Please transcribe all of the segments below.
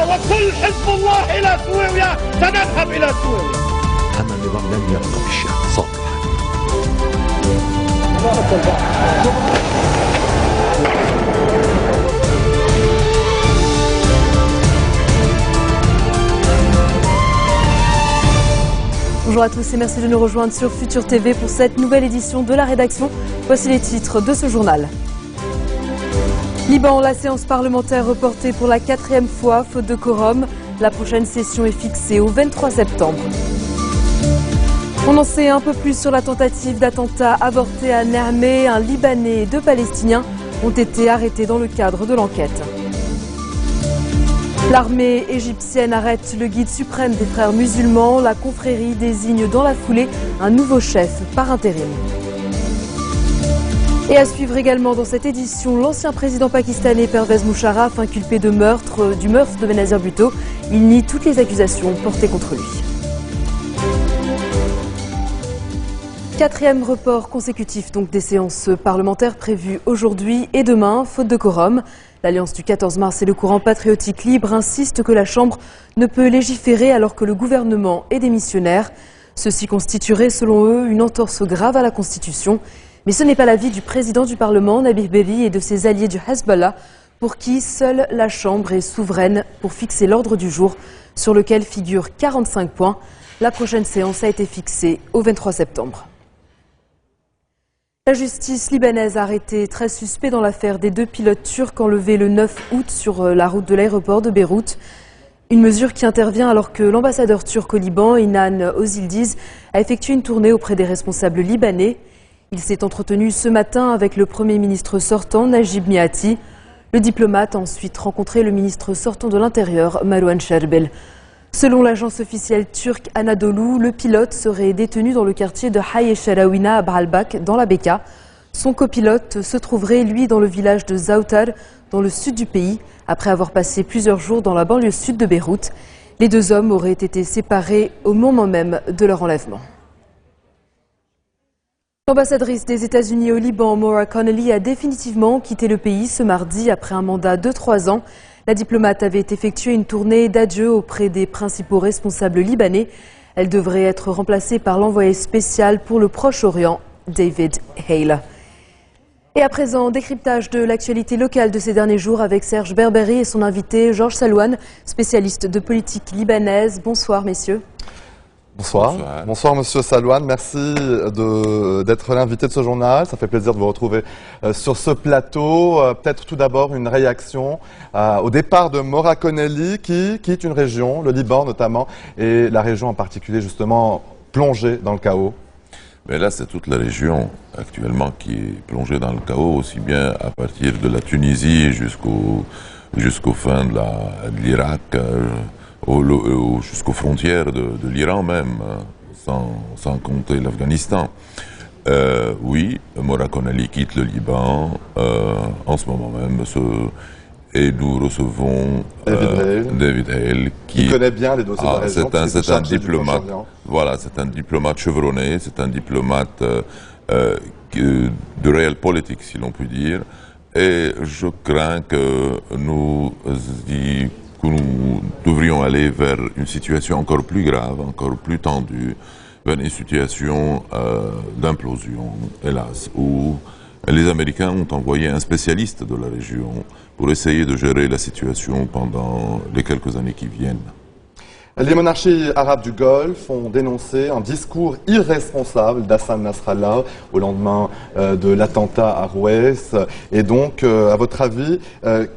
وكل حزب الله إلى سوريا سنذهب إلى سوريا. أما النظام لن يرضى بالشعب صالحا. Bonjour à tous et merci de nous rejoindre sur Futur TV pour cette nouvelle édition de la rédaction. Voici les titres de ce journal. Liban, la séance parlementaire reportée pour la 4e fois, faute de quorum. La prochaine session est fixée au 23 septembre. On en sait un peu plus sur la tentative d'attentat avorté à Nermé. Un Libanais et 2 Palestiniens ont été arrêtés dans le cadre de l'enquête. L'armée égyptienne arrête le guide suprême des frères musulmans. La confrérie désigne dans la foulée un nouveau chef par intérim. Et à suivre également dans cette édition, l'ancien président pakistanais Pervez Musharraf, inculpé du meurtre de Benazir Bhutto. Il nie toutes les accusations portées contre lui. 4e report consécutif donc des séances parlementaires prévues aujourd'hui et demain, faute de quorum. L'Alliance du 14 mars et le courant patriotique libre insistent que la Chambre ne peut légiférer alors que le gouvernement est démissionnaire. Ceci constituerait, selon eux, une entorse grave à la Constitution. Mais ce n'est pas l'avis du président du Parlement, Nabih Berri, et de ses alliés du Hezbollah, pour qui seule la Chambre est souveraine pour fixer l'ordre du jour, sur lequel figurent 45 points. La prochaine séance a été fixée au 23 septembre. La justice libanaise a arrêté 13 suspects dans l'affaire des 2 pilotes turcs enlevés le 9 août sur la route de l'aéroport de Beyrouth. Une mesure qui intervient alors que l'ambassadeur turc au Liban, Inan Ozildiz, a effectué une tournée auprès des responsables libanais. Il s'est entretenu ce matin avec le Premier ministre sortant, Najib Mikati. Le diplomate a ensuite rencontré le ministre sortant de l'Intérieur, Marouane Charbel. Selon l'agence officielle turque Anadolu, le pilote serait détenu dans le quartier de Haye Sharawina à Baalbek, dans la Beka. Son copilote se trouverait, lui, dans le village de Zautar, dans le sud du pays, après avoir passé plusieurs jours dans la banlieue sud de Beyrouth. Les 2 hommes auraient été séparés au moment même de leur enlèvement. L'ambassadrice des États-Unis au Liban, Maura Connelly, a définitivement quitté le pays ce mardi après un mandat de 3 ans. La diplomate avait effectué une tournée d'adieu auprès des principaux responsables libanais. Elle devrait être remplacée par l'envoyé spécial pour le Proche-Orient, David Hale. Et à présent, décryptage de l'actualité locale de ces derniers jours avec Serge Berberi et son invité Georges Salouane, spécialiste de politique libanaise. Bonsoir messieurs. Bonsoir. Bonsoir Monsieur Salouane, merci d'être l'invité de ce journal. Ça fait plaisir de vous retrouver sur ce plateau. Peut-être tout d'abord une réaction au départ de Maura Connelly qui quitte une région, le Liban notamment, et la région en particulier justement plongée dans le chaos. Mais là, c'est toute la région actuellement qui est plongée dans le chaos, aussi bien à partir de la Tunisie jusqu'aux fins de l'Irak. Jusqu'aux frontières de l'Iran même, sans compter l'Afghanistan. Oui, Maura Connelly quitte le Liban en ce moment même, et nous recevons David Hale, qui connaît bien les dossiers de la région. C'est un diplomate. Voilà, c'est un diplomate chevronné, c'est un diplomate de réelle politique, si l'on peut dire. Et je crains que nous devrions aller vers une situation encore plus grave, encore plus tendue, vers une situation d'implosion, hélas, où les Américains ont envoyé un spécialiste de la région pour essayer de gérer la situation pendant les quelques années qui viennent. Les monarchies arabes du Golfe ont dénoncé un discours irresponsable d'Hassan Nasrallah au lendemain de l'attentat à Rouès. Et donc, à votre avis,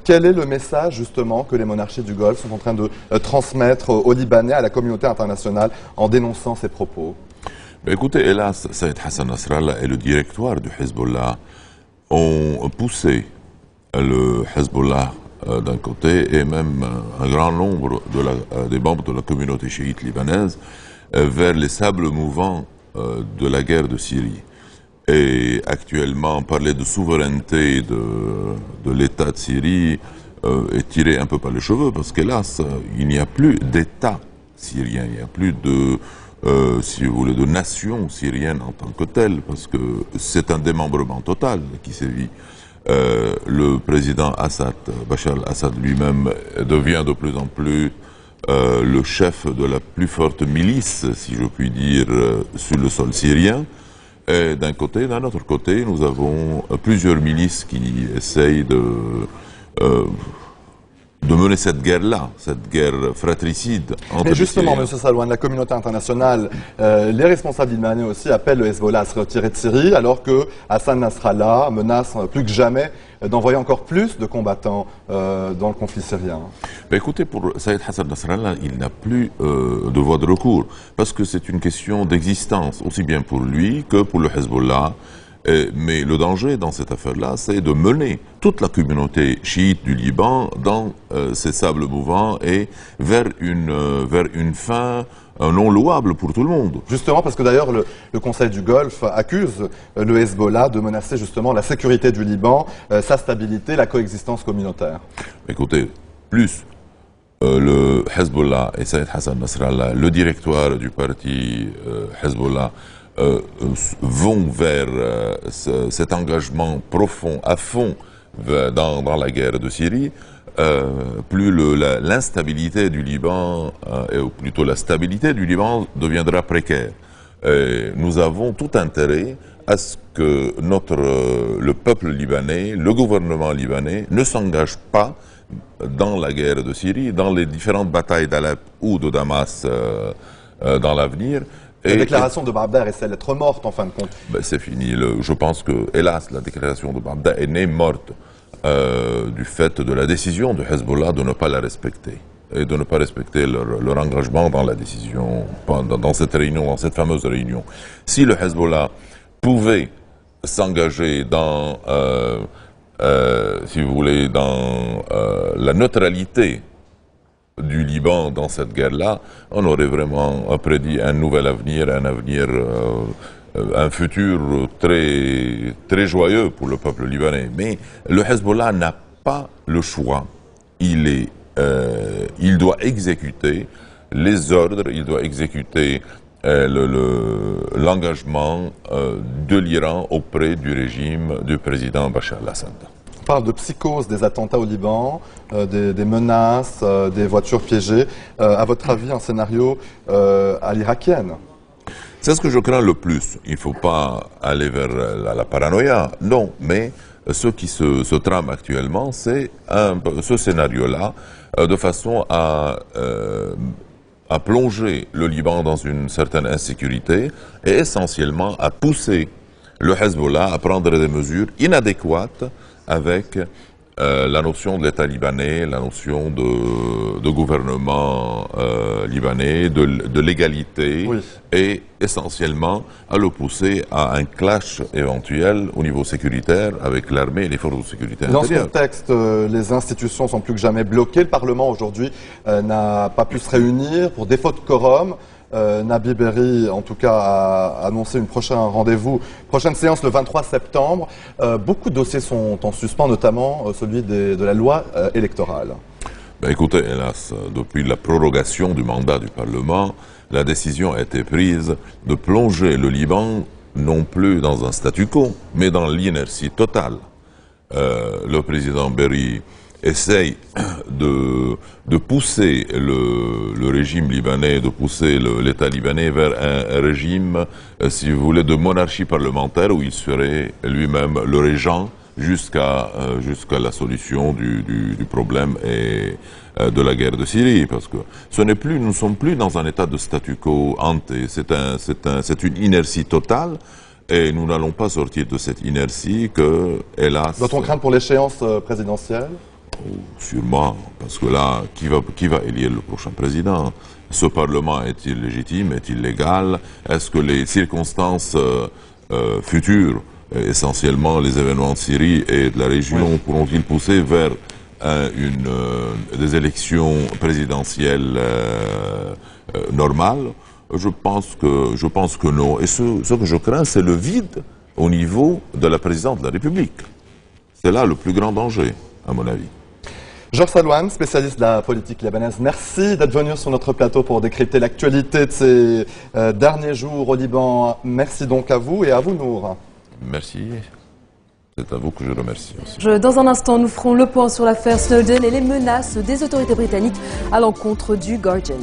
quel est le message justement que les monarchies du Golfe sont en train de transmettre aux Libanais, à la communauté internationale, en dénonçant ces propos? Écoutez, hélas, Saïd Hassan Nasrallah et le directoire du Hezbollah ont poussé le Hezbollah d'un côté, et même un grand nombre des membres de la communauté chiite libanaise vers les sables mouvants de la guerre de Syrie. Et actuellement, parler de souveraineté de l'État de Syrie est tiré un peu par les cheveux, parce qu'hélas, il n'y a plus d'État syrien, il n'y a plus de, si vous voulez, de nation syrienne en tant que telle, parce que c'est un démembrement total qui sévit. le président Assad, Bachar al-Assad lui-même, devient de plus en plus le chef de la plus forte milice, si je puis dire, sur le sol syrien. Et d'un côté, d'un autre côté, nous avons plusieurs milices qui essayent de mener cette guerre-là, cette guerre fratricide entre Mais justement, les M. Salouane, la communauté internationale, les responsables libanais aussi appellent le Hezbollah à se retirer de Syrie, alors que Hassan Nasrallah menace plus que jamais d'envoyer encore plus de combattants dans le conflit syrien. Écoutez, pour Saïd Hassan Nasrallah, il n'a plus de voie de recours, parce que c'est une question d'existence, aussi bien pour lui que pour le Hezbollah. Mais le danger dans cette affaire-là, c'est de mener toute la communauté chiite du Liban dans ces sables mouvants et vers une fin non louable pour tout le monde. Justement, parce que d'ailleurs le Conseil du Golfe accuse le Hezbollah de menacer justement la sécurité du Liban, sa stabilité, la coexistence communautaire. Écoutez, plus le Hezbollah et Saïd Hassan Nasrallah, le directoire du parti Hezbollah, vont vers cet engagement profond, à fond, dans la guerre de Syrie, plus l'instabilité du Liban, ou plutôt la stabilité du Liban, deviendra précaire. Nous avons tout intérêt à ce que le peuple libanais, le gouvernement libanais, ne s'engage pas dans la guerre de Syrie, dans les différentes batailles d'Alep ou de Damas dans l'avenir. La déclaration de Barda est celle d'être morte en fin de compte. C'est fini. Je pense que, hélas, la déclaration de Barda est née morte du fait de la décision du Hezbollah de ne pas la respecter et de ne pas respecter leur engagement dans la décision, dans cette réunion, dans cette fameuse réunion. Si le Hezbollah pouvait s'engager dans, si vous voulez, dans la neutralité du Liban dans cette guerre-là, on aurait vraiment prédit un nouvel avenir, un futur très, très joyeux pour le peuple libanais. Mais le Hezbollah n'a pas le choix. Il doit exécuter les ordres, il doit exécuter l'engagement de l'Iran auprès du régime du président Bachar al-Assad. On parle de psychose des attentats au Liban, des menaces, des voitures piégées. À votre avis, un scénario à l'irakienne? C'est ce que je crains le plus. Il ne faut pas aller vers la paranoïa, non, mais ce qui se trame actuellement, c'est ce scénario-là, de façon à plonger le Liban dans une certaine insécurité et essentiellement à pousser le Hezbollah à prendre des mesures inadéquates avec la notion de l'État libanais, la notion de gouvernement libanais, de l'égalité, oui, et essentiellement à le pousser à un clash éventuel au niveau sécuritaire avec l'armée et les forces de sécurité intérieures. Dans ce contexte, les institutions sont plus que jamais bloquées. Le Parlement aujourd'hui n'a pas pu se réunir pour défaut de quorum. Nabi Berri, en tout cas, a annoncé une prochaine séance le 23 septembre. Beaucoup de dossiers sont en suspens, notamment celui de la loi électorale. Écoutez, hélas, depuis la prorogation du mandat du Parlement, la décision a été prise de plonger le Liban non plus dans un statu quo, mais dans l'inertie totale. Le président Berri essaye de pousser le régime libanais, de pousser l'État libanais vers un régime, si vous voulez, de monarchie parlementaire où il serait lui-même le régent jusqu'à la solution du problème et de la guerre de Syrie, parce que nous ne sommes plus dans un état de statu quo hanté, c'est une inertie totale. Et nous n'allons pas sortir de cette inertie que, hélas... Doit-on craindre pour l'échéance présidentielle? Sûrement, parce que là, qui va élire le prochain président? Ce Parlement est-il légitime? Est-il légal? Est-ce que les circonstances futures, essentiellement les événements de Syrie et de la région, oui, pourront-ils pousser vers des élections présidentielles normales? Je pense que non. Et ce que je crains, c'est le vide au niveau de la présidence de la République. C'est là le plus grand danger, à mon avis. Georges Salouane, spécialiste de la politique libanaise, merci d'être venu sur notre plateau pour décrypter l'actualité de ces derniers jours au Liban. Merci donc à vous et à vous, Nour. Merci. C'est à vous que je remercie aussi. Dans un instant, nous ferons le point sur l'affaire Snowden et les menaces des autorités britanniques à l'encontre du Guardian.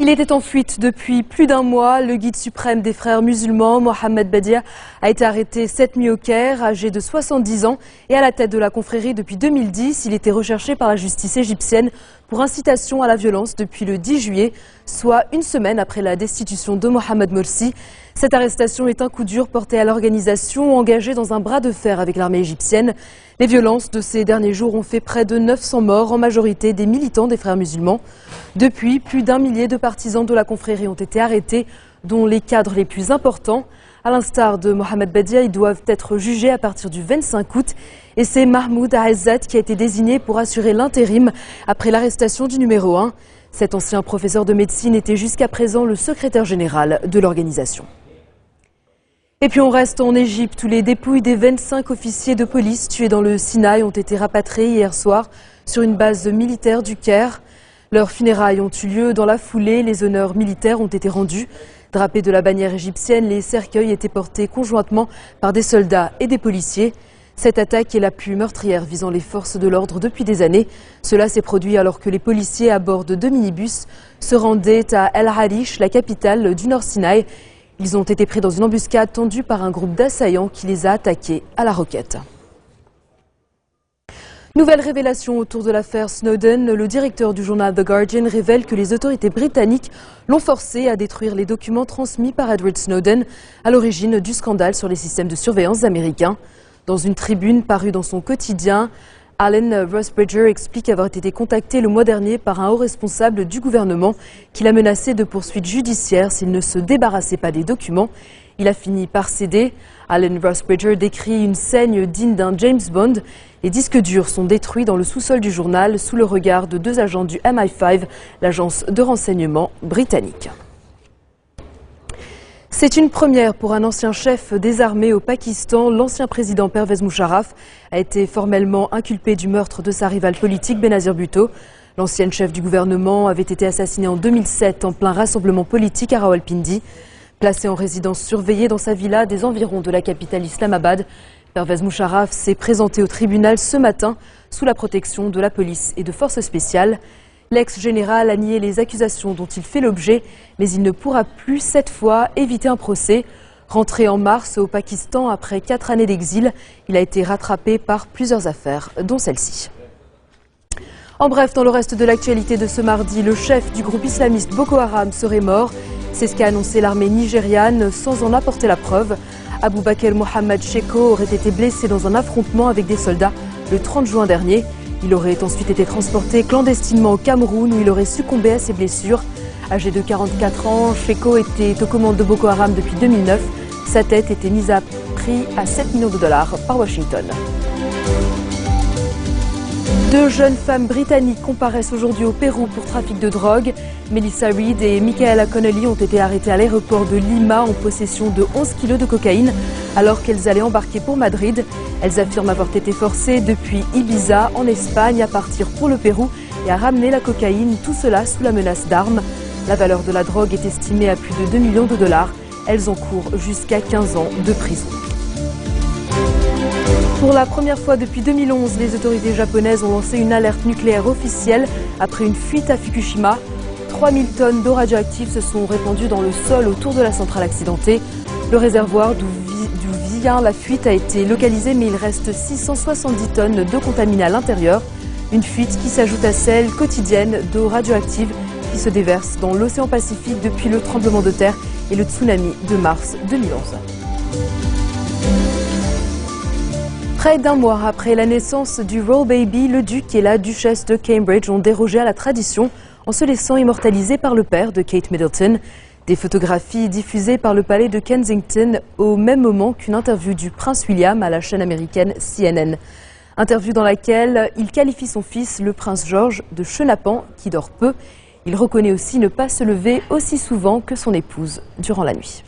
Il était en fuite depuis plus d'un mois. Le guide suprême des frères musulmans, Mohamed Badia, a été arrêté cette nuit au Caire, âgé de 70 ans et à la tête de la confrérie depuis 2010. Il était recherché par la justice égyptienne pour incitation à la violence depuis le 10 juillet, soit une semaine après la destitution de Mohamed Morsi. Cette arrestation est un coup dur porté à l'organisation engagée dans un bras de fer avec l'armée égyptienne. Les violences de ces derniers jours ont fait près de 900 morts, en majorité des militants des frères musulmans. Depuis, plus d'1 millier de partisans de la confrérie ont été arrêtés, dont les cadres les plus importants. À l'instar de Mohamed Badia, ils doivent être jugés à partir du 25 août. Et c'est Mahmoud Azzad qui a été désigné pour assurer l'intérim après l'arrestation du numéro 1. Cet ancien professeur de médecine était jusqu'à présent le secrétaire général de l'organisation. Et puis on reste en Égypte où les dépouilles des 25 officiers de police tués dans le Sinaï ont été rapatriées hier soir sur une base militaire du Caire. Leurs funérailles ont eu lieu dans la foulée, les honneurs militaires ont été rendus. Drapés de la bannière égyptienne, les cercueils étaient portés conjointement par des soldats et des policiers. Cette attaque est la plus meurtrière visant les forces de l'ordre depuis des années. Cela s'est produit alors que les policiers à bord de 2 minibus se rendaient à El Harish, la capitale du Nord Sinaï. Ils ont été pris dans une embuscade tendue par un groupe d'assaillants qui les a attaqués à la roquette. Nouvelle révélation autour de l'affaire Snowden. Le directeur du journal The Guardian révèle que les autorités britanniques l'ont forcé à détruire les documents transmis par Edward Snowden à l'origine du scandale sur les systèmes de surveillance américains. Dans une tribune parue dans son quotidien, Alan Rusbridger explique avoir été contacté le mois dernier par un haut responsable du gouvernement qui l'a menacé de poursuites judiciaires s'il ne se débarrassait pas des documents. Il a fini par céder. Alan Rusbridger décrit une scène digne d'un James Bond. Les disques durs sont détruits dans le sous-sol du journal sous le regard de 2 agents du MI5, l'agence de renseignement britannique. C'est une première pour un ancien chef des armées au Pakistan. L'ancien président Pervez Musharraf a été formellement inculpé du meurtre de sa rivale politique Benazir Bhutto. L'ancienne chef du gouvernement avait été assassinée en 2007 en plein rassemblement politique à Rawalpindi. Placé en résidence surveillée dans sa villa des environs de la capitale Islamabad, Pervez Musharraf s'est présenté au tribunal ce matin sous la protection de la police et de forces spéciales. L'ex-général a nié les accusations dont il fait l'objet, mais il ne pourra plus cette fois éviter un procès. Rentré en mars au Pakistan après 4 années d'exil, il a été rattrapé par plusieurs affaires, dont celle-ci. En bref, dans le reste de l'actualité de ce mardi, le chef du groupe islamiste Boko Haram serait mort. C'est ce qu'a annoncé l'armée nigériane sans en apporter la preuve. Aboubakar Mohamed Sheko aurait été blessé dans un affrontement avec des soldats le 30 juin dernier. Il aurait ensuite été transporté clandestinement au Cameroun où il aurait succombé à ses blessures. Âgé de 44 ans, Sheko était aux commandes de Boko Haram depuis 2009. Sa tête était mise à prix à 7 millions de dollars par Washington. 2 jeunes femmes britanniques comparaissent aujourd'hui au Pérou pour trafic de drogue. Melissa Reed et Michaela Connolly ont été arrêtées à l'aéroport de Lima en possession de 11 kilos de cocaïne alors qu'elles allaient embarquer pour Madrid. Elles affirment avoir été forcées depuis Ibiza en Espagne à partir pour le Pérou et à ramener la cocaïne, tout cela sous la menace d'armes. La valeur de la drogue est estimée à plus de 2 millions de dollars. Elles encourent jusqu'à 15 ans de prison. Pour la première fois depuis 2011, les autorités japonaises ont lancé une alerte nucléaire officielle après une fuite à Fukushima. 3000 tonnes d'eau radioactive se sont répandues dans le sol autour de la centrale accidentée. Le réservoir d'où vient la fuite a été localisé, mais il reste 670 tonnes d'eau contaminée à l'intérieur. Une fuite qui s'ajoute à celle quotidienne d'eau radioactive qui se déverse dans l'océan Pacifique depuis le tremblement de terre et le tsunami de mars 2011. Près d'1 mois après la naissance du Royal Baby, le duc et la duchesse de Cambridge ont dérogé à la tradition en se laissant immortaliser par le père de Kate Middleton. Des photographies diffusées par le palais de Kensington au même moment qu'une interview du prince William à la chaîne américaine CNN. Interview dans laquelle il qualifie son fils, le prince George, de chenapan qui dort peu. Il reconnaît aussi ne pas se lever aussi souvent que son épouse durant la nuit.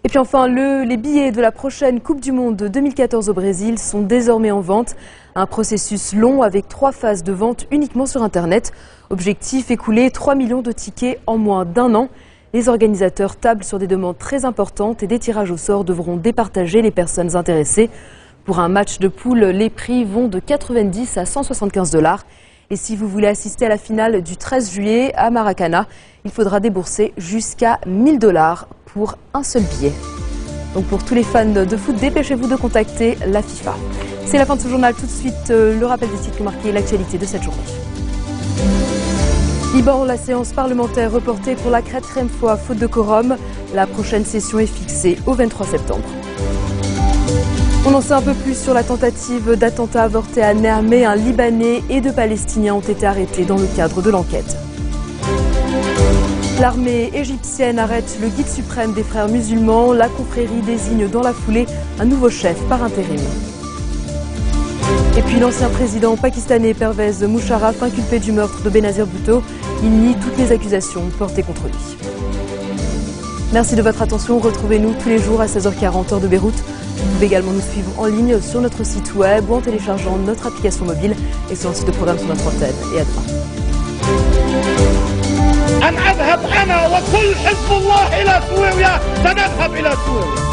Et puis puis enfin, les billets de la prochaine Coupe du Monde 2014 au Brésil sont désormais en vente. Un processus long avec 3 phases de vente uniquement sur Internet. Objectif, écouler 3 millions de tickets en moins d'1 an. Les organisateurs tablent sur des demandes très importantes et des tirages au sort devront départager les personnes intéressées. Pour un match de poule, les prix vont de 90 à 175 $. Et si vous voulez assister à la finale du 13 juillet à Maracana, il faudra débourser jusqu'à 1 000 $ pour un seul billet. Donc pour tous les fans de foot, dépêchez-vous de contacter la FIFA. C'est la fin de ce journal. Tout de suite, le rappel des titres qui ont marqué l'actualité de cette journée. Liban, la séance parlementaire reportée pour la 4e fois faute de quorum. La prochaine session est fixée au 23 septembre. On en sait un peu plus sur la tentative d'attentat avorté à Néamé. Un Libanais et 2 Palestiniens ont été arrêtés dans le cadre de l'enquête. L'armée égyptienne arrête le guide suprême des frères musulmans. La confrérie désigne dans la foulée un nouveau chef par intérim. Et puis l'ancien président pakistanais Pervez Musharraf, inculpé du meurtre de Benazir Bhutto, il nie toutes les accusations portées contre lui. Merci de votre attention. Retrouvez-nous tous les jours à 16h40 heure de Beyrouth. Vous pouvez également nous suivre en ligne sur notre site web ou en téléchargeant notre application mobile et sur le site de programme sur notre antenne. Et à demain. أن أذهب أنا وكل حزب الله إلى سوريا سنذهب إلى سوريا